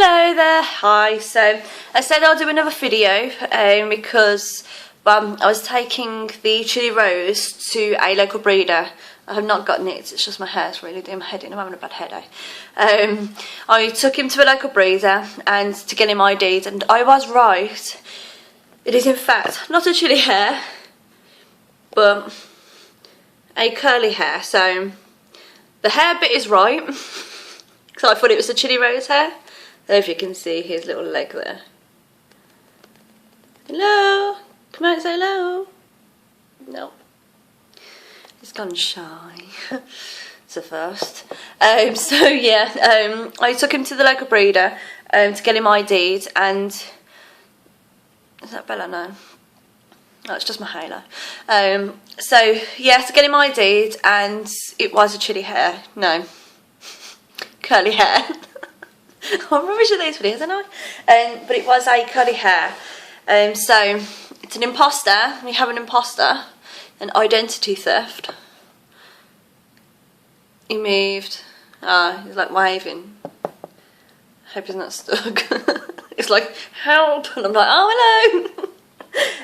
Hello there, hi. So I said I'll do another video because I was taking the chili rose to a local breeder. I have not gotten it, it's just my hair's really doing my head in. I'm having a bad headache. I took him to a local breeder and to get him ID'd, and I was right. It is in fact not a chili hair, but a curly hair. So the hair bit is right, because I thought it was a chili rose hair. I don't know if you can see his little leg there. Hello? Come out and say hello. No. He's gone shy. It's a first. So yeah, I took him to the local breeder to get him ID'd, and is that Bella? No. No, it's just my halo. So yeah, to get him ID'd, and it was a chili hair. No. Curly hair. I'm rubbish at these videos, aren't I? But it was a curly hair. So it's an imposter. We have an imposter, an identity theft. He moved. He's like waving. I hope he's not stuck. It's like help, and I'm like, oh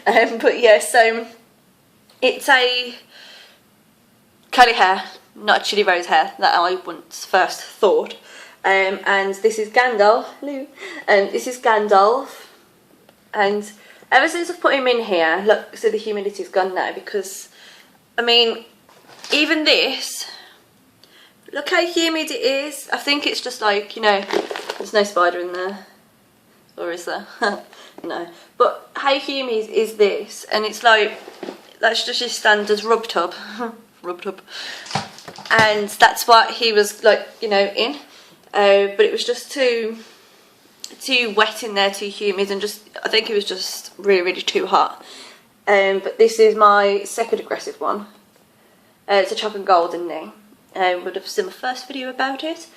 hello. But yeah, so it's a curly hair, not a chili rose hair that I once first thought. And this is Gandalf. Hello. This is Gandalf. And ever since I've put him in here, look, so the humidity's gone now, because, I mean, even this, look how humid it is. I think it's just like, you know, there's no spider in there. Or is there? No. But how humid is this? And it's like, that's just your standard rub tub. Rub tub. And that's what he was like, you know, in. But it was just too wet in there, too humid, and just, I think it was just really too hot. But this is my second aggressive one. It's a chocolate golden knee. Would have seen my first video about it.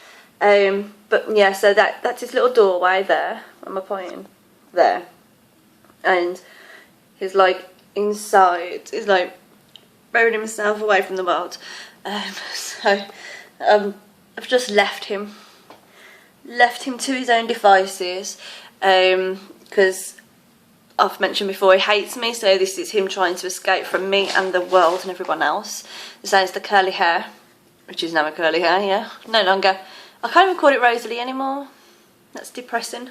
But yeah, so that's his little doorway there. Where am I pointing? There. And he's like inside. He's like buried himself away from the world. So I've just left him to his own devices, because I've mentioned before he hates me, so this is him trying to escape from me and the world and everyone else. This is the curly hair, which is now a curly hair, yeah, no longer. I can't even call it Rosalie anymore, that's depressing.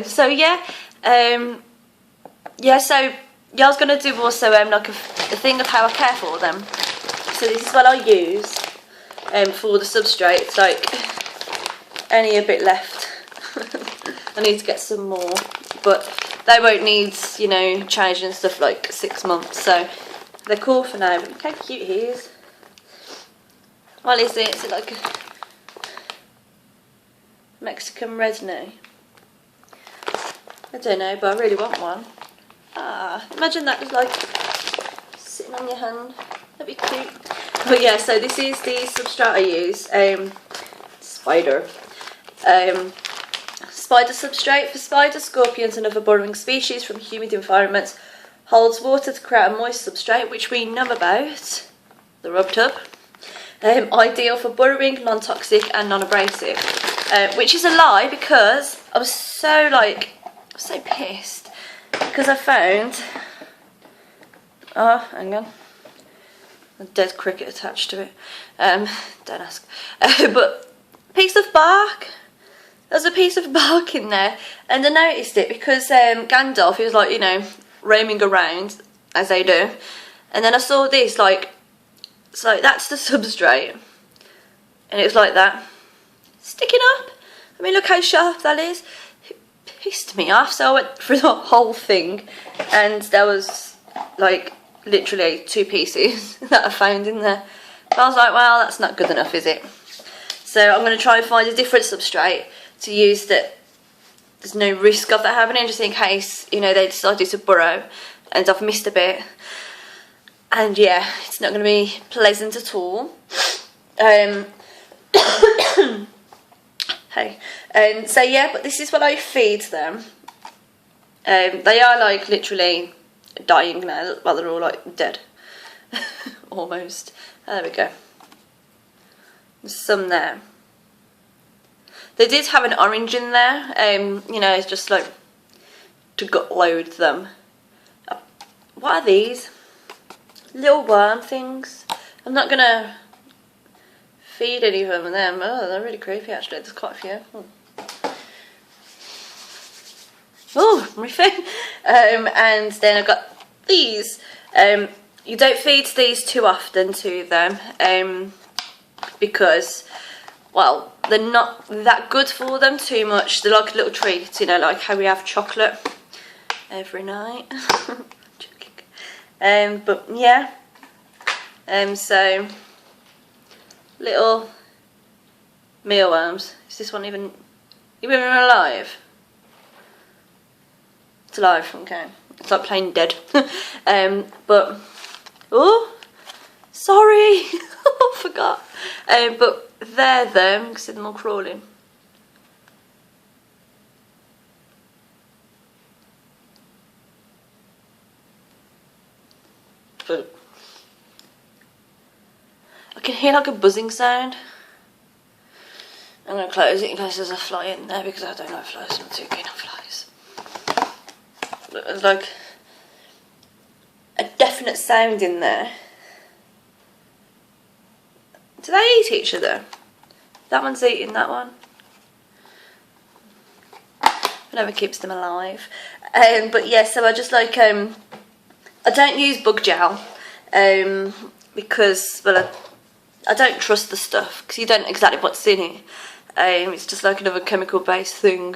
So yeah, yeah, so yeah, I was going to do also like a thing of how I care for them. So this is what I use for the substrate. It's like only a bit left. I need to get some more, but they won't need, you know, changing and stuff like 6 months, so they're cool for now. But look how cute he is. What is it? Is it like a Mexican red now? I don't know, but I really want one. Imagine that just like sitting on your hand. That'd be cute. But yeah, so this is the substrate I use. Spider. Spider substrate for spiders, scorpions and other burrowing species from humid environments. Holds water to create a moist substrate, which we know about. The rub tub. Ideal for burrowing, non-toxic and non-abrasive. Which is a lie, because I was so pissed, because I found, hang on, a dead cricket attached to it. Don't ask. But piece of bark. There's a piece of bark in there, and I noticed it because Gandalf, he was like, you know, roaming around as they do, and then I saw this, like, it's like that's the substrate, and it was like that, sticking up. I mean, look how sharp that is. It pissed me off, so I went through the whole thing, and there was like literally 2 pieces that I found in there. But I was like, well, that's not good enough, is it? So I'm going to try and find a different substrate to use that there's no risk of that happening, just in case, you know, they decided to burrow and I've missed a bit. And yeah, it's not going to be pleasant at all. Hey. So yeah, but this is what I feed them. They are like literally dying now. Well, they're all like dead. Almost. There we go. There's some there. They did have an orange in there, you know, it's just like to gut load them. What are these? Little worm things. I'm not gonna feed any of them. Oh, they're really creepy actually. There's quite a few. Oh, my thing. And then I've got these. You don't feed these too often to them, because, well, they're not that good for them too much. They're like a little treat, you know, like how we have chocolate every night. But yeah, so little mealworms. Is this one even alive? It's alive, okay. It's like plain dead. But oh, sorry, I forgot. But they're them. You can see them all crawling. But I can hear like a buzzing sound. I'm going to close it in case there's a fly in there because I don't like flies. I'm not too keen on flies. But there's like a definite sound in there. Do they eat each other? That one's eating that one. Whatever keeps them alive. But yeah, so I just like I don't use bug gel because, well, I don't trust the stuff because you don't know exactly what's in it. It's just like another chemical based thing.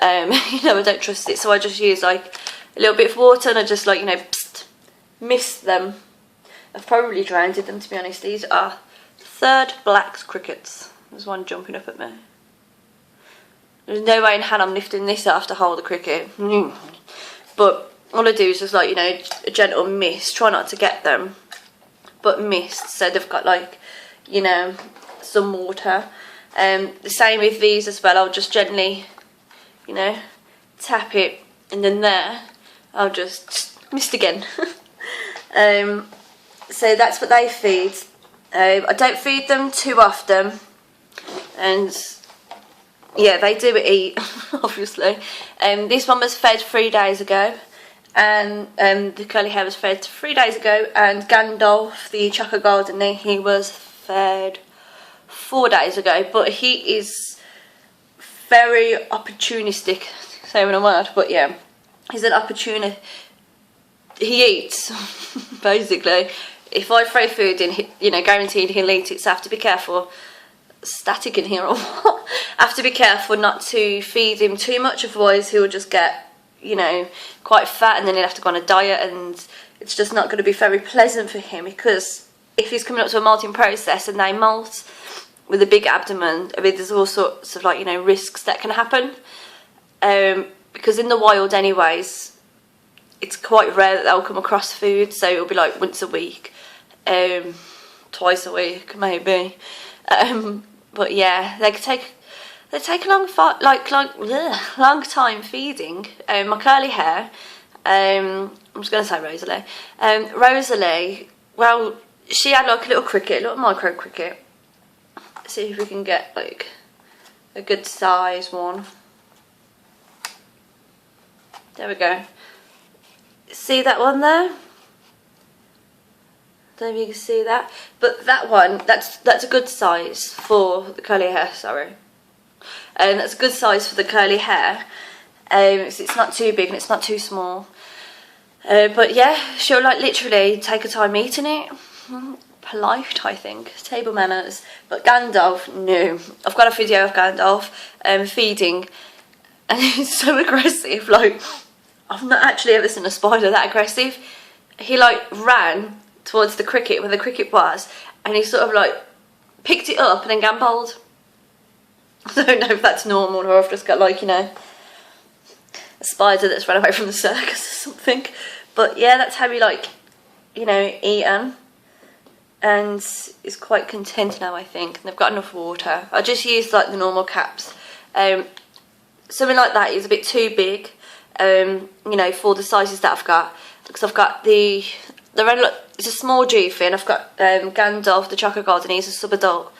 You know, I don't trust it, so I just use like a little bit of water and I just like, you know, mist them. I've probably drowned them, to be honest. These are third black crickets. There's one jumping up at me. There's no way in hell I'm lifting this off to hold the cricket. But all I do is just like, you know, a gentle mist. Try not to get them, but mist. So they've got like, you know, some water. The same with these as well. I'll just gently, you know, tap it, and then there I'll just mist again. So that's what they feed. I don't feed them too often, and yeah, they do eat, obviously. This one was fed 3 days ago, and the curly hair was fed 3 days ago, and Gandalf, the chocolate golden, he was fed 4 days ago. But he is very opportunistic, saying a word, but yeah, he's an opportunist. He eats, basically. If I throw food in, you know, guaranteed he'll eat it, so I have to be careful. Static in here or what? I have to be careful not to feed him too much, otherwise he'll just get, you know, quite fat, and then he'll have to go on a diet, and it's just not going to be very pleasant for him, because if he's coming up to a molting process and they molt with a big abdomen, I mean, there's all sorts of, like, you know, risks that can happen, because in the wild anyways, it's quite rare that they'll come across food, so it'll be like once a week, twice a week maybe. But yeah, they take a long time feeding. My curly hair, I'm just going to say Rosalie. Rosalie, well, she had like a little cricket, a little micro cricket. Let's see if we can get like a good size one. There we go. See that one there? Don't know if you can see that, but that one, that's a good size for the curly hair. Sorry, that's a good size for the curly hair. It's not too big and it's not too small. But yeah, she'll like literally take her time eating it. Polite, I think, table manners. But Gandalf, no. I've got a video of Gandalf feeding, and he's so aggressive. Like, I've not actually ever seen a spider that aggressive. He like ran towards the cricket where the cricket was, and he sort of like picked it up and then gamboled. I don't know if that's normal or I've just got like, you know, a spider that's run away from the circus or something. But yeah, that's how he like, you know, eaten, and is quite content now, I think. And they've got enough water. I just used like the normal caps. Something like that is a bit too big, you know, for the sizes that I've got, because I've got it's a small Jufi, and I've got Gandalf, the chocolate golden, he's a sub-adult,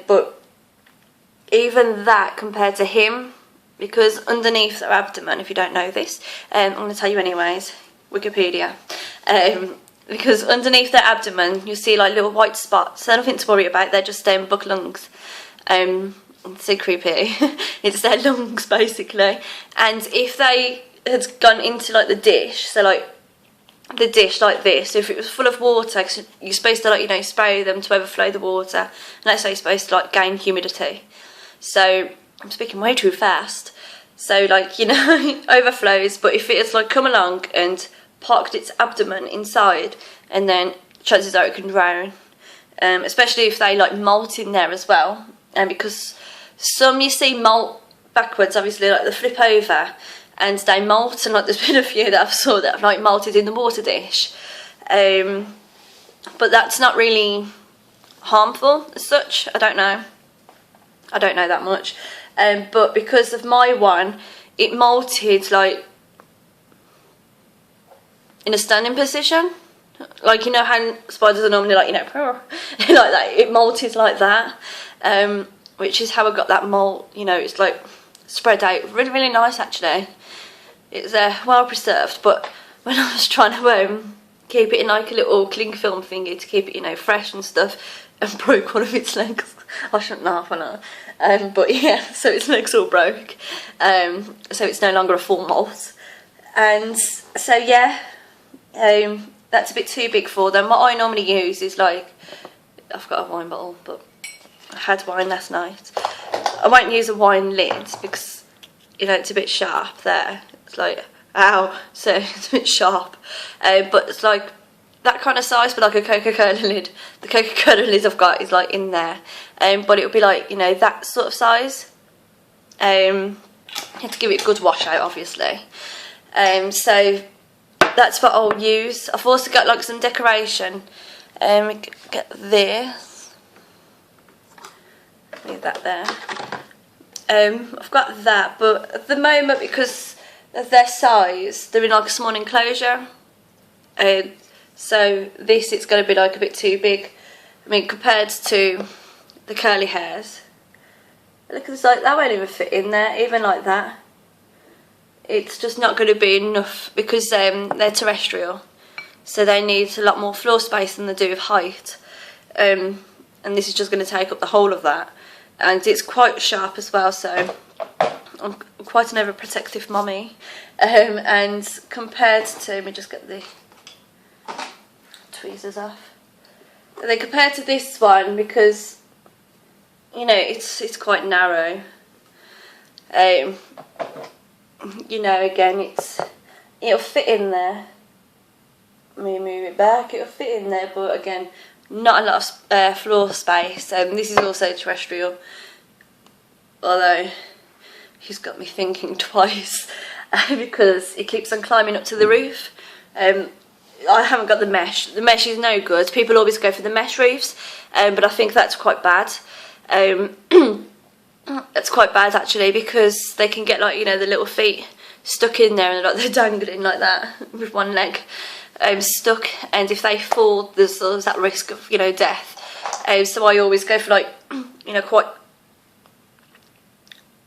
but even that compared to him, because underneath their abdomen, if you don't know this, I'm going to tell you anyways, Wikipedia, because underneath their abdomen you'll see like little white spots. They're nothing to worry about, they're just buck lungs. It's so creepy. It's their lungs basically, and if they had gone into like the dish, so like the dish like this, if it was full of water, cause you're supposed to like, you know, spray them to overflow the water, and let's say you're supposed to like gain humidity. So I'm speaking way too fast. So like, you know, overflows, but if it has like come along and parked its abdomen inside, and then chances are it can drown, especially if they like molt in there as well, and because some you see molt backwards, obviously, like they flip over and they molt, and like there's been a few that I've saw that have like malted in the water dish, but that's not really harmful as such. I don't know that much, but because of my one, it malted like in a standing position, like, you know how spiders are normally like, you know, like that, it malted like that, which is how I got that molt, you know, it's like spread out, really, really nice actually. It's well preserved, but when I was trying to keep it in like a little cling film thingy to keep it, you know, fresh and stuff, and broke one of its legs. I shouldn't laugh, I know. But yeah, so its legs all broke. So it's no longer a full molt. And so yeah, that's a bit too big for them. What I normally use is like, I've got a wine bottle, but I had wine last night. I won't use a wine lid because, you know, it's a bit sharp there. It's like, ow, so it's a bit sharp. But it's like that kind of size, but like a Coca-Cola lid. The Coca-Cola lid I've got is like in there. But it would be like, you know, that sort of size. You have to give it a good wash out, obviously. So that's what I'll use. I've also got like some decoration. Get this. Leave that there. I've got that, but at the moment, because of their size, they're in like a small enclosure. So this, it's going to be like a bit too big. I mean, compared to the curly hairs. Look at this, like that won't even fit in there, even like that. It's just not going to be enough because they're terrestrial, so they need a lot more floor space than they do of height. And this is just going to take up the whole of that. And it's quite sharp as well, so I'm quite an overprotective mummy. And compared to, let me just get the tweezers off. And then compared to this one, because, you know, it's quite narrow. You know, again, it'll fit in there. Let me move it back. It'll fit in there, but again, not a lot of floor space. This is also terrestrial, although he's got me thinking twice because he keeps on climbing up to the roof. I haven't got the mesh. The mesh is no good. People always go for the mesh roofs, but I think that's quite bad. That's quite bad actually, because they can get, like, you know, the little feet stuck in there and like they're dangling like that with one leg stuck, and if they fall, there's that risk of, you know, death. So I always go for, like, you know, quite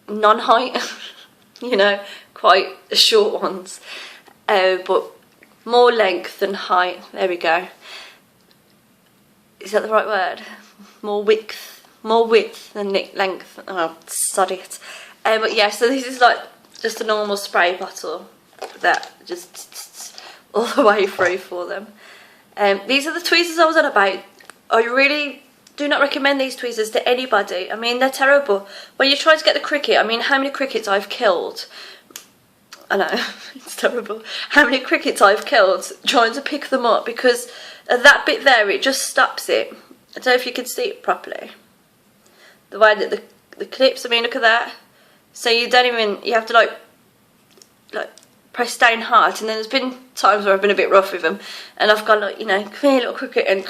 non-height, you know, quite short ones, but more length than height. There we go. Is that the right word? More width than length. Oh, sod it. But yeah, so this is like just a normal spray bottle that just all the way through for them. These are the tweezers I was on about. I really do not recommend these tweezers to anybody. I mean, they're terrible. When you try to get the cricket, I mean, how many crickets I've killed. I know, it's terrible. How many crickets I've killed trying to pick them up, because that bit there, it just stops it. I don't know if you can see it properly. The way that the clips, I mean, look at that. So you don't even, you have to like press down hard, and then there's been times where I've been a bit rough with them, and I've gone like, you know, come here little cricket, and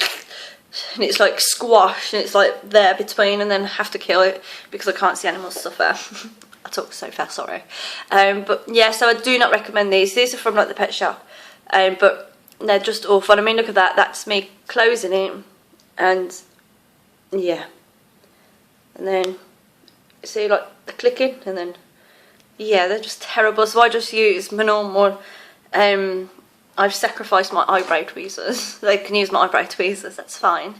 it's like squashed, and it's like there between, and then have to kill it because I can't see animals suffer. I talk so fast, sorry. But yeah, so I do not recommend these. These are from like the pet shop, but they're just awful. I mean, look at that, that's me closing it, and yeah. And then see like the clicking, and then yeah, they're just terrible. So I just use my normal. I've sacrificed my eyebrow tweezers. They can use my eyebrow tweezers, that's fine.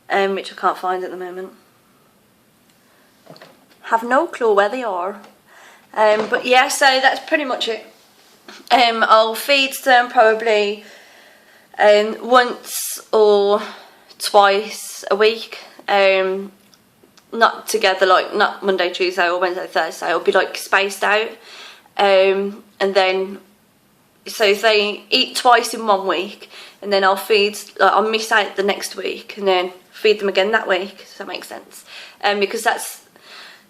Which I can't find at the moment. Have no clue where they are. But yeah, so that's pretty much it. I'll feed them probably once or twice a week. Not together, like not Monday, Tuesday or Wednesday, Thursday. It'll be like spaced out. And then, so if they eat twice in 1 week, and then I'll feed, like, I'll miss out the next week and then feed them again that week. Does that make sense? Because that's,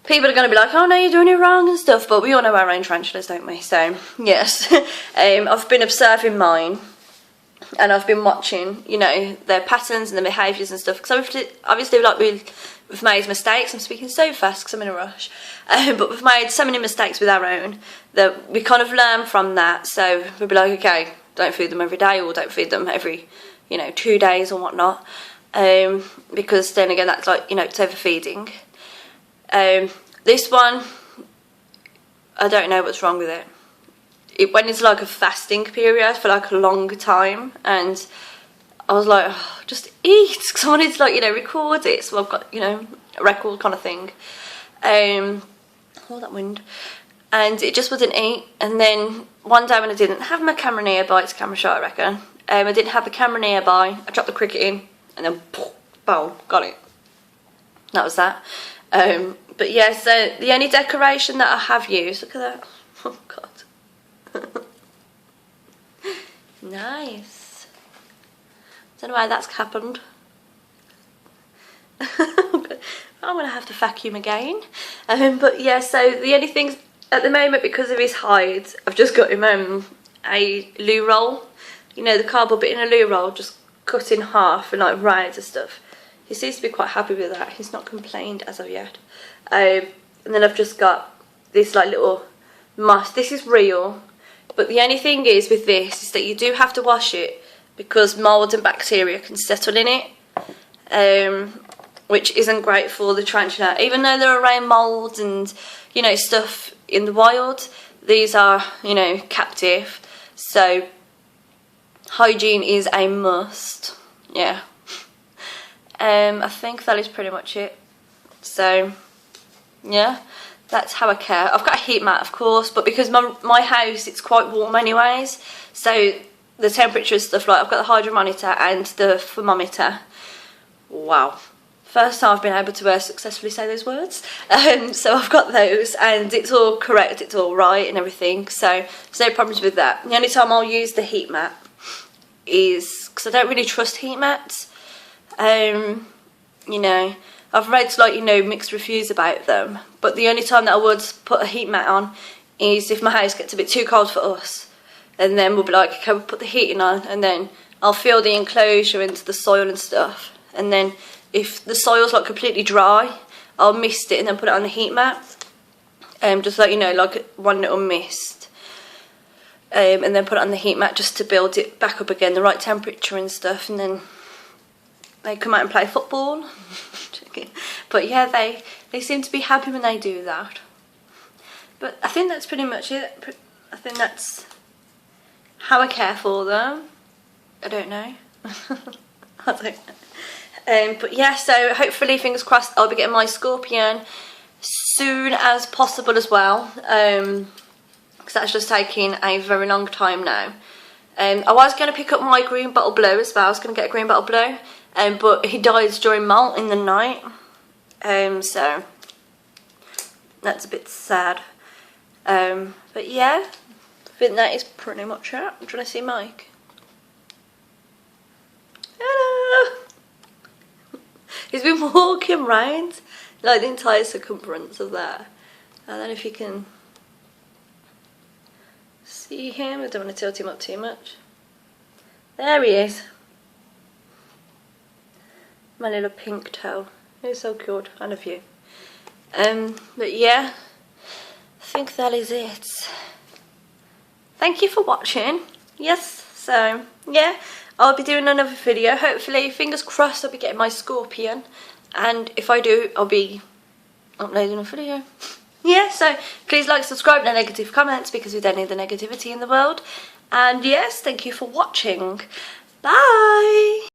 people are going to be like, oh no, you're doing it wrong and stuff, but we all know our own tarantulas, don't we? So yes, I've been observing mine, and I've been watching, you know, their patterns and their behaviours and stuff. Because obviously, like, we've made mistakes. I'm speaking so fast because I'm in a rush. But we've made so many mistakes with our own that we kind of learn from that. So we'll be like, okay, don't feed them every day, or don't feed them every, you know, 2 days or whatnot. Because then again, that's like, you know, it's overfeeding. This one, I don't know what's wrong with it. It went into like a fasting period for like a long time, and I was like, oh, just eat, because I wanted to, like, you know, record it, so I've got, you know, a record kind of thing. All that wind, and it just wouldn't eat. And then one day when I didn't have my camera nearby, it's a camera shot, I reckon. I didn't have the camera nearby. I dropped the cricket in, and then boom, got it. That was that. But yeah, so the only decoration that I have used, look at that. Oh god. Nice. Don't know why that's happened. I'm gonna have to vacuum again. But yeah, so the only things at the moment, because of his hide, I've just got him a loo roll. You know, the cardboard bit in a loo roll, just cut in half and like round and stuff. He seems to be quite happy with that. He's not complained as of yet. And then I've just got this like little moss. This is real, but the only thing is with this is that you do have to wash it, because mould and bacteria can settle in it, which isn't great for the tarantula. Even though they're around mould and, you know, stuff in the wild, these are, you know, captive. So hygiene is a must. Yeah. I think that is pretty much it. So yeah, that's how I care. I've got a heat mat, of course, but because my house, it's quite warm anyways, so the temperature and stuff, like, I've got the hydrometer and the thermometer. Wow, first time I've been able to successfully say those words. So I've got those, and it's all correct, it's all right and everything, so there's no problems with that. The only time I'll use the heat mat is because I don't really trust heat mats. You know, I've read, like, you know, mixed reviews about them, but the only time that I would put a heat mat on is if my house gets a bit too cold for us, and then we'll be like, okay, we'll put the heating on, and then I'll fill the enclosure into the soil and stuff, and then if the soil's like completely dry, I'll mist it and then put it on the heat mat, just like, you know, like one little mist, and then put it on the heat mat just to build it back up again, the right temperature and stuff, and then they come out and play football. But yeah, they seem to be happy when they do that. But I think that's pretty much it. I think that's how I care for them. I don't know. I don't know. But yeah, so hopefully, fingers crossed, I'll be getting my scorpion soon as possible as well. Because that's just taking a very long time now. I was going to pick up my green bottle blue as well. I was going to get a green bottle blue. But he dies during molt in the night, so that's a bit sad. But yeah, I think that is pretty much it. I'm trying to see Mike. Hello! He's been walking round like the entire circumference of there. I don't know if you can see him. I don't want to tilt him up too much. There he is. My little pink toe. He's so cute. I love you. But yeah, I think that is it. Thank you for watching. Yes, so yeah, I'll be doing another video. Hopefully, fingers crossed, I'll be getting my scorpion. And if I do, I'll be uploading a video. Yeah, so please like, subscribe, no negative comments because we don't need the negativity in the world. And yes, thank you for watching. Bye!